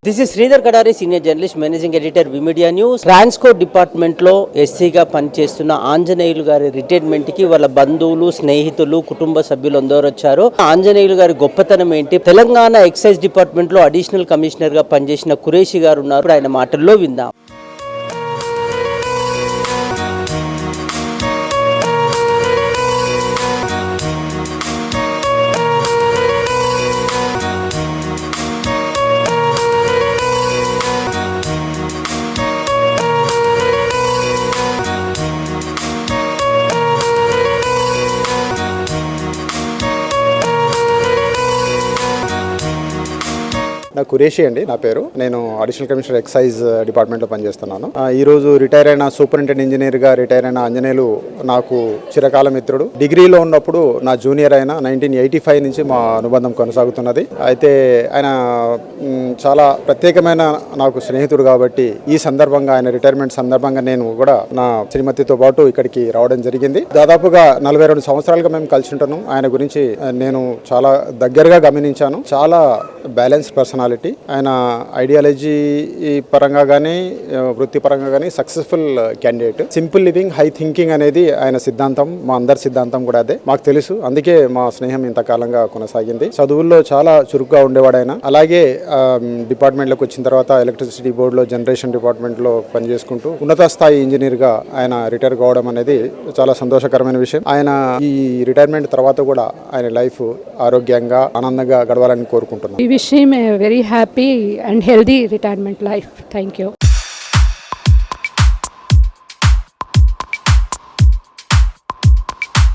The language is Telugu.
This is Sridhar Kadari, senior journalist, managing editor, V media news. Transco department లో ఎస్సీగా పనిచేస్తున్న ఆంజనేయులు గారి రిటైర్మెంట్ కి వాళ్ళ బంధువులు, స్నేహితులు, కుటుంబ సభ్యులు అందరూ వచ్చారు. ఆంజనేయులు గారి గొప్పతనం ఏంటి? తెలంగాణ ఎక్సైజ్ డిపార్ట్మెంట్ లో అడిషనల్ కమిషనర్ గా పనిచేసిన ఖురేషి గారు ఉన్నారు. ఆయన మాటల్లో విందాం. నా ఖురేషి అండి నా పేరు. నేను అడిషనల్ కమిషనర్ ఎక్సైజ్ డిపార్ట్మెంట్లో పనిచేస్తున్నాను. ఈరోజు రిటైర్ అయిన సూపరింటెండెంట్ ఇంజనీర్గా రిటైర్ అయిన ఆంజనేయులు నాకు చిరకాల మిత్రుడు. డిగ్రీలో ఉన్నప్పుడు నా జూనియర్ అయిన 1985 నుంచి మా అనుబంధం కొనసాగుతున్నది. అయితే ఆయన చాలా ప్రత్యేకమైన నాకు స్నేహితుడు కాబట్టి ఈ సందర్భంగా, ఆయన రిటైర్మెంట్ సందర్భంగా నేను కూడా నా శ్రీమతితో పాటు ఇక్కడికి రావడం జరిగింది. దాదాపుగా 42 సంవత్సరాలుగా మేము కలిసి ఉంటున్నాం. ఆయన గురించి నేను చాలా దగ్గరగా గమనించాను. చాలా బ్యాలెన్స్ పర్సనాలిటీ. ఆయన ఐడియాలజీ పరంగా కానీ, వృత్తిపరంగా కానీ successful candidate. Simple living, high thinking అనేది ఆయన సిద్ధాంతం. మా అందరి సిద్ధాంతం కూడా అదే. మాకు తెలుసు, అందుకే మా స్నేహం ఇంతకాలంగా కొనసాగింది. చదువుల్లో చాలా చురుగ్గా ఉండేవాడు ఆయన. అలాగే డిపార్ట్మెంట్లోకి వచ్చిన తర్వాత ఎలక్ట్రిసిటీ బోర్డులో జనరేషన్ డిపార్ట్మెంట్లో పనిచేసుకుంటూ ఉన్నత స్థాయి ఇంజనీర్గా ఆయన రిటైర్ కావడం అనేది చాలా సంతోషకరమైన విషయం. ఆయన ఈ రిటైర్మెంట్ తర్వాత కూడా ఆయన లైఫ్ ఆరోగ్యంగా, ఆనందంగా గడవాలని కోరుకుంటున్నాను. We wish him a very happy and healthy retirement life. Thank you.